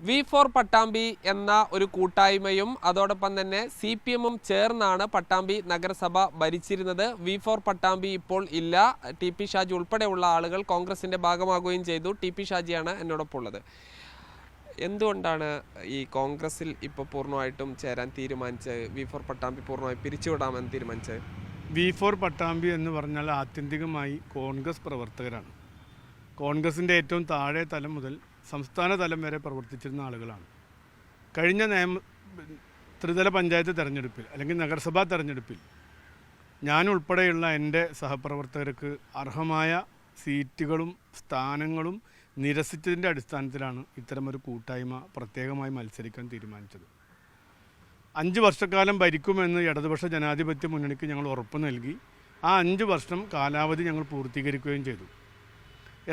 V4 Pattambi എന്ന ഒരു കൂട്ടായ്മയും അതോടൊപ്പം തന്നെ CPM-ഉം ചേർന്നാണ് പട്ടാമ്പി നഗരസഭ ഭരിച്ചിരുന്നത്. V4 പട്ടാമ്പി ഇപ്പോൾ ഇല്ല. TP ഷാജി ഉൾപ്പെടെയുള്ള ആളുകൾ കോൺഗ്രസിന്റെ ഭാഗമാകുകയും ചെയ്തു. TP ഷാജിയാണ് എന്നോടൊപ്പം ഉള്ളത്. എന്തുകൊണ്ടാണ് ഈ കോൺഗ്രസിൽ ഇപ്പോൾ പൂർണ്ണമായിട്ടും ചേരാൻ തീരുമാനിച്ചത്? V4 പട്ടാമ്പി പൂർണ്ണമായി പിരിച്ചുവിടാമെന്ന് തീരുമാനിച്ചത്? V4 പട്ടാമ്പി എന്ന് പറഞ്ഞാൽ ആത്യന്തികമായി കോൺഗ്രസ് പ്രവർത്തകരാണ്. കോൺഗ്രസിൻ്റെ ഏറ്റവും താഴെ തലം മുതൽ സംസ്ഥാന തലം വരെ പ്രവർത്തിച്ചിരുന്ന ആളുകളാണ്. കഴിഞ്ഞ ത്രിതല പഞ്ചായത്ത് തെരഞ്ഞെടുപ്പിൽ അല്ലെങ്കിൽ നഗരസഭാ തെരഞ്ഞെടുപ്പിൽ ഞാനുൾപ്പെടെയുള്ള എൻ്റെ സഹപ്രവർത്തകർക്ക് അർഹമായ സീറ്റുകളും സ്ഥാനങ്ങളും നിരസിച്ചതിൻ്റെ അടിസ്ഥാനത്തിലാണ് ഇത്തരമൊരു കൂട്ടായ്മ പ്രത്യേകമായി മത്സരിക്കാൻ തീരുമാനിച്ചത്. 5 വർഷക്കാലം ഭരിക്കുമെന്ന് ഇടതുപക്ഷ ജനാധിപത്യ മുന്നണിക്ക് ഞങ്ങൾ ഉറപ്പ് നൽകി. ആ 5 വർഷം കാലാവധി ഞങ്ങൾ പൂർത്തീകരിക്കുകയും ചെയ്തു.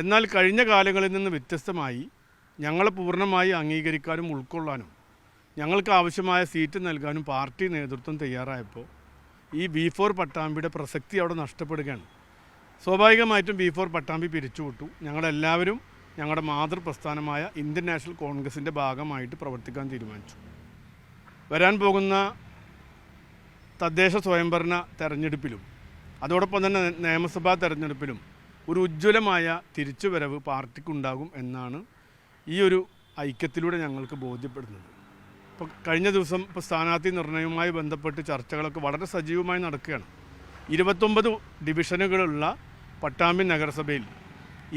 എന്നാൽ കഴിഞ്ഞ കാലങ്ങളിൽ നിന്ന് വ്യത്യസ്തമായി ഞങ്ങളെ പൂർണ്ണമായി അംഗീകരിക്കാനും ഉൾക്കൊള്ളാനും ഞങ്ങൾക്ക് ആവശ്യമായ സീറ്റ് നൽകാനും പാർട്ടി നേതൃത്വം തയ്യാറായപ്പോൾ ഈ V4 പട്ടാമ്പിയുടെ പ്രസക്തി അവിടെ നഷ്ടപ്പെടുകയാണ്. സ്വാഭാവികമായിട്ടും V4 പട്ടാമ്പി പിരിച്ചുവിട്ടു. ഞങ്ങളെല്ലാവരും ഞങ്ങളുടെ മാതൃപ്രസ്ഥാനമായ ഇന്ത്യൻ നാഷണൽ കോൺഗ്രസിൻ്റെ ഭാഗമായിട്ട് പ്രവർത്തിക്കാൻ തീരുമാനിച്ചു. വരാൻ പോകുന്ന തദ്ദേശ സ്വയംഭരണ തെരഞ്ഞെടുപ്പിലും അതോടൊപ്പം തന്നെ നിയമസഭാ തെരഞ്ഞെടുപ്പിലും ഒരു ഉജ്ജ്വലമായ തിരിച്ചുവരവ് പാർട്ടിക്കുണ്ടാകും എന്നാണ് ഈ ഒരു ഐക്യത്തിലൂടെ ഞങ്ങൾക്ക് ബോധ്യപ്പെടുന്നത്. ഇപ്പോൾ കഴിഞ്ഞ ദിവസം സ്ഥാനാർത്ഥി നിർണയവുമായി ബന്ധപ്പെട്ട് ചർച്ചകളൊക്കെ വളരെ സജീവമായി നടക്കുകയാണ്. 29 ഡിവിഷനുകളുള്ള പട്ടാമ്പി നഗരസഭയിൽ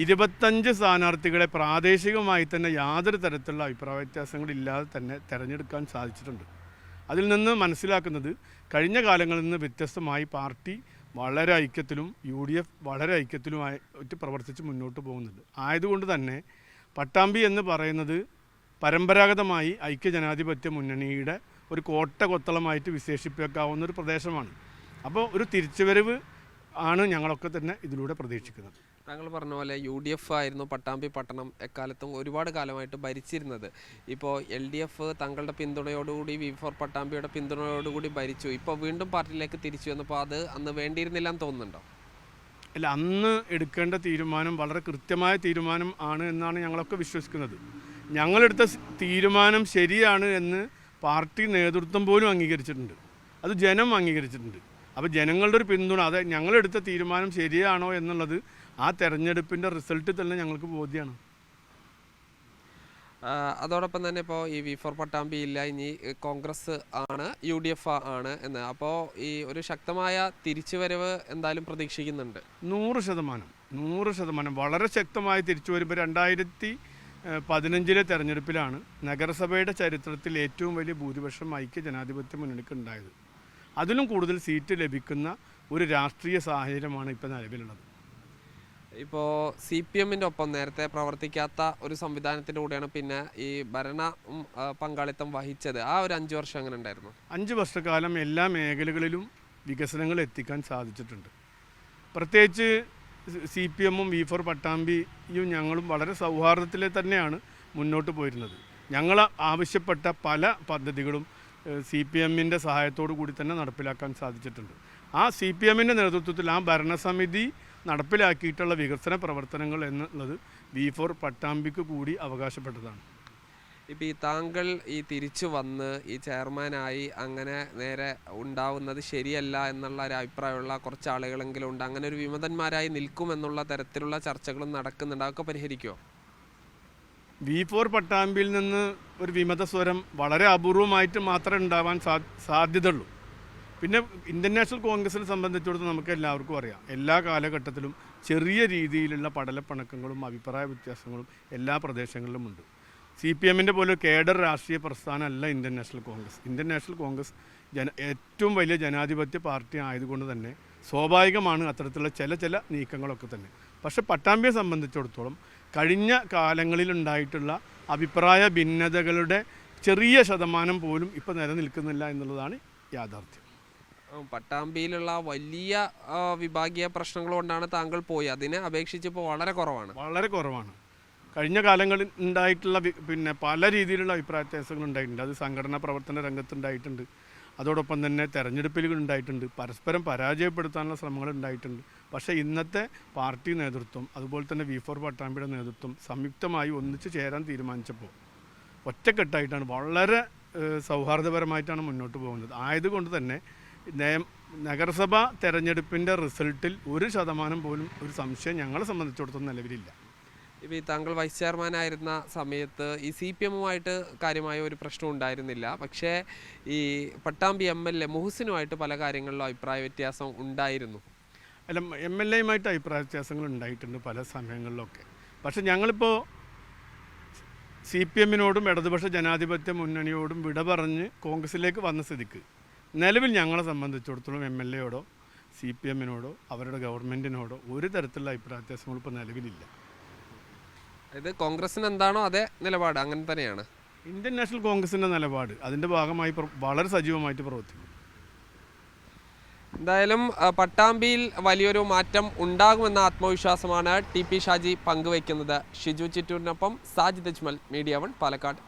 25 സ്ഥാനാർത്ഥികളെ പ്രാദേശികമായി തന്നെ യാതൊരു തരത്തിലുള്ള അഭിപ്രായ വ്യത്യാസങ്ങളില്ലാതെ തന്നെ തിരഞ്ഞെടുക്കാൻ സാധിച്ചിട്ടുണ്ട്. അതിൽ നിന്ന് മനസ്സിലാക്കുന്നത് കഴിഞ്ഞ കാലങ്ങളിൽ നിന്ന് വ്യത്യസ്തമായി പാർട്ടി വളരെ ഐക്യത്തിലും UDF വളരെ ഐക്യത്തിലുമായിട്ട് പ്രവർത്തിച്ച് മുന്നോട്ട് പോകുന്നുണ്ട്. ആയതുകൊണ്ട് തന്നെ പട്ടാമ്പി എന്ന് പറയുന്നത് പരമ്പരാഗതമായി ഐക്യജനാധിപത്യ മുന്നണിയുടെ ഒരു കോട്ട കൊത്തളമായിട്ട് വിശേഷിപ്പിക്കാവുന്ന ഒരു പ്രദേശമാണ്. അപ്പോൾ ഒരു തിരിച്ചുവരവ് ആണ് ഞങ്ങളൊക്കെ തന്നെ ഇതിലൂടെ പ്രതീക്ഷിക്കുന്നത്. താങ്കൾ പറഞ്ഞ പോലെ UDF ആയിരുന്നു പട്ടാമ്പി പട്ടണം എക്കാലത്തും ഒരുപാട് കാലമായിട്ട് ഭരിച്ചിരുന്നത്. ഇപ്പോൾ LDF തങ്ങളുടെ പിന്തുണയോടുകൂടി V4 പട്ടാമ്പിയുടെ പിന്തുണയോടുകൂടി ഭരിച്ചു. ഇപ്പോൾ വീണ്ടും പാർട്ടിയിലേക്ക് തിരിച്ചു വന്നപ്പോൾ അത് അന്ന് വേണ്ടിയിരുന്നില്ല എന്ന് തോന്നുന്നുണ്ടോ? അല്ല, അന്ന് എടുക്കേണ്ട തീരുമാനം വളരെ കൃത്യമായ തീരുമാനം ആണ് എന്നാണ് ഞങ്ങളൊക്കെ വിശ്വസിക്കുന്നത്. ഞങ്ങളെടുത്ത തീരുമാനം ശരിയാണ് എന്ന് പാർട്ടി നേതൃത്വം പോലും അംഗീകരിച്ചിട്ടുണ്ട്. അത് ജനം അംഗീകരിച്ചിട്ടുണ്ട്. അപ്പോൾ ജനങ്ങളുടെ ഒരു പിന്തുണ, അത് ഞങ്ങളെടുത്ത തീരുമാനം ശരിയാണോ എന്നുള്ളത് ആ തെരഞ്ഞെടുപ്പിൻ്റെ റിസൾട്ട് തന്നെ ഞങ്ങൾക്ക് ബോധ്യമാണ്. അതോടൊപ്പം തന്നെ ഇപ്പോൾ ഈ V4 പട്ടാമ്പി ഇല്ല, ഇനി കോൺഗ്രസ് ആണ്, UDF ആണ് എന്ന്. അപ്പോൾ ഈ ഒരു ശക്തമായ തിരിച്ചുവരവ് എന്തായാലും പ്രതീക്ഷിക്കുന്നുണ്ട്. 100% വളരെ ശക്തമായ തിരിച്ചുവരവ്. 2015 തെരഞ്ഞെടുപ്പിലാണ് നഗരസഭയുടെ ചരിത്രത്തിൽ ഏറ്റവും വലിയ ഭൂരിപക്ഷം ഐക്യ ജനാധിപത്യ മുന്നണിക്ക് ഉണ്ടായത്. അതിലും കൂടുതൽ സീറ്റ് ലഭിക്കുന്ന ഒരു രാഷ്ട്രീയ സാഹചര്യമാണ് ഇപ്പോൾ നിലവിലുള്ളത്. ഇപ്പോൾ CPM-ൻ്റെ ഒപ്പം നേരത്തെ പ്രവർത്തിക്കാത്ത ഒരു സംവിധാനത്തിലൂടെയാണ് പിന്നെ ഈ ഭരണ പങ്കാളിത്തം വഹിച്ചത്. ആ ഒരു 5 വർഷം അങ്ങനെ ഉണ്ടായിരുന്നു. 5 വർഷക്കാലം എല്ലാ മേഖലകളിലും വികസനങ്ങൾ എത്തിക്കാൻ സാധിച്ചിട്ടുണ്ട്. പ്രത്യേകിച്ച് CPM-ഉം V4 പട്ടാമ്പിയും ഞങ്ങളും വളരെ സൗഹാർദ്ദത്തിൽ തന്നെയാണ് മുന്നോട്ട് പോയിരുന്നത്. ഞങ്ങൾ ആവശ്യപ്പെട്ട പല പദ്ധതികളും CPM-ൻ്റെ സഹായത്തോടു കൂടി തന്നെ നടപ്പിലാക്കാൻ സാധിച്ചിട്ടുണ്ട്. ആ CPM-ൻ്റെ നേതൃത്വത്തിൽ ആ ഭരണസമിതി നടപ്പിലാക്കിയിട്ടുള്ള വികസന പ്രവർത്തനങ്ങൾ എന്നുള്ളത് V4 പട്ടാമ്പിക്ക് കൂടി അവകാശപ്പെട്ടതാണ്. ഇപ്പോൾ ഈ താങ്കൾ ഈ തിരിച്ചു വന്ന് ഈ ചെയർമാനായി അങ്ങനെ നേരെ ഉണ്ടാവുന്നത് ശരിയല്ല എന്നുള്ള ഒരു അഭിപ്രായമുള്ള കുറച്ച് ആളുകളെങ്കിലും ഉണ്ട്. അങ്ങനെ ഒരു വിമതന്മാരായി നിൽക്കുമെന്നുള്ള തരത്തിലുള്ള ചർച്ചകളും നടക്കുന്നുണ്ട്. അതൊക്കെ പരിഹരിക്കുമോ? V4 പട്ടാമ്പിയിൽ നിന്ന് ഒരു വിമത സ്വരം വളരെ അപൂർവമായിട്ട് മാത്രമേ ഉണ്ടാവാൻ സാധ്യതയുള്ളൂ. പിന്നെ ഇന്ത്യൻ നാഷണൽ കോൺഗ്രസിനെ സംബന്ധിച്ചിടത്തോളം നമുക്ക് എല്ലാവർക്കും അറിയാം, എല്ലാ കാലഘട്ടത്തിലും ചെറിയ രീതിയിലുള്ള പടലപ്പിണക്കങ്ങളും അഭിപ്രായ വ്യത്യാസങ്ങളും എല്ലാ പ്രദേശങ്ങളിലുമുണ്ട്. CPM-ൻ്റെ പോലെ കേഡർ രാഷ്ട്രീയ പ്രസ്ഥാനമല്ല ഇന്ത്യൻ നാഷണൽ കോൺഗ്രസ്. ഇന്ത്യൻ നാഷണൽ കോൺഗ്രസ് ഏറ്റവും വലിയ ജനാധിപത്യ പാർട്ടി ആയതുകൊണ്ട് തന്നെ സ്വാഭാവികമാണ് അത്തരത്തിലുള്ള ചില നീക്കങ്ങളൊക്കെ തന്നെ. പക്ഷേ പട്ടാമ്പിയെ സംബന്ധിച്ചിടത്തോളം കഴിഞ്ഞ കാലങ്ങളിലുണ്ടായിട്ടുള്ള അഭിപ്രായ ഭിന്നതകളുടെ ചെറിയ ശതമാനം പോലും ഇപ്പോൾ നിലനിൽക്കുന്നില്ല എന്നുള്ളതാണ് യാഥാർത്ഥ്യം. പട്ടാമ്പിയിലുള്ള വലിയ വിഭാഗീയ പ്രശ്നങ്ങൾ കൊണ്ടാണ് താങ്കൾ പോയി. അതിനെ അപേക്ഷിച്ചിപ്പോൾ വളരെ കുറവാണ്. കഴിഞ്ഞ കാലങ്ങളിൽ ഉണ്ടായിട്ടുള്ള പല രീതിയിലുള്ള അഭിപ്രായ വ്യത്യാസങ്ങൾ ഉണ്ടായിട്ടുണ്ട്. അത് സംഘടനാ പ്രവർത്തന രംഗത്തുണ്ടായിട്ടുണ്ട്. അതോടൊപ്പം തന്നെ തെരഞ്ഞെടുപ്പിലുകൾ ഉണ്ടായിട്ടുണ്ട്. പരസ്പരം പരാജയപ്പെടുത്താനുള്ള ശ്രമങ്ങൾ ഉണ്ടായിട്ടുണ്ട്. പക്ഷേ ഇന്നത്തെ പാർട്ടി നേതൃത്വം അതുപോലെ തന്നെ V4 പട്ടാമ്പിയുടെ നേതൃത്വം സംയുക്തമായി ഒന്നിച്ച് ചേരാൻ തീരുമാനിച്ചപ്പോൾ ഒറ്റക്കെട്ടായിട്ടാണ് വളരെ സൗഹാർദ്ദപരമായിട്ടാണ് മുന്നോട്ട് പോകുന്നത്. ആയതുകൊണ്ട് തന്നെ നഗരസഭാ തെരഞ്ഞെടുപ്പിൻ്റെ റിസൾട്ടിൽ 1% പോലും ഒരു സംശയം ഞങ്ങളെ സംബന്ധിച്ചിടത്തോളം നിലവിലില്ല. ഇപ്പോൾ ഈ താങ്കൾ വൈസ് ചെയർമാനായിരുന്ന സമയത്ത് ഈ CPM-ഉമായിട്ട് കാര്യമായ ഒരു പ്രശ്നം ഉണ്ടായിരുന്നില്ല. പക്ഷേ ഈ പട്ടാമ്പി MLA മുഹസിനുമായിട്ട് പല കാര്യങ്ങളിലും അഭിപ്രായ വ്യത്യാസം ഉണ്ടായിരുന്നു. അല്ല, MLA-യുമായിട്ട് അഭിപ്രായ വ്യത്യാസങ്ങൾ ഉണ്ടായിട്ടുണ്ട് പല സമയങ്ങളിലൊക്കെ. പക്ഷെ ഞങ്ങളിപ്പോൾ CPM-നോടും ഇടതുപക്ഷ ജനാധിപത്യ മുന്നണിയോടും വിട പറഞ്ഞ് കോൺഗ്രസിലേക്ക് വന്ന സ്ഥിതിക്ക് നിലവിൽ ഞങ്ങളെ സംബന്ധിച്ചിടത്തോളം MLA-യോടോ CPM-നോടോ അവരുടെ ഗവൺമെൻറ്റിനോടോ ഒരു തരത്തിലുള്ള അഭിപ്രായ വ്യത്യാസങ്ങൾ ഇപ്പോൾ നിലവിലില്ല. ഇത് കോൺഗ്രസിന് എന്താണോ അതേ നിലപാട് അങ്ങനെ തന്നെയാണ്. ഇന്ത്യൻ നാഷണൽ കോൺഗ്രസിൻ്റെ നിലപാട് അതിൻ്റെ ഭാഗമായി വളരെ സജീവമായിട്ട് പ്രവർത്തിക്കും. എന്തായാലും പട്ടാമ്പിയിൽ വലിയൊരു മാറ്റം ഉണ്ടാകുമെന്ന ആത്മവിശ്വാസമാണ് TP ഷാജി പങ്കുവയ്ക്കുന്നത്. ഷിജു ചിറ്റൂരിനൊപ്പം സാജിദ് അജ്മൽ, മീഡിയ 1 പാലക്കാട്.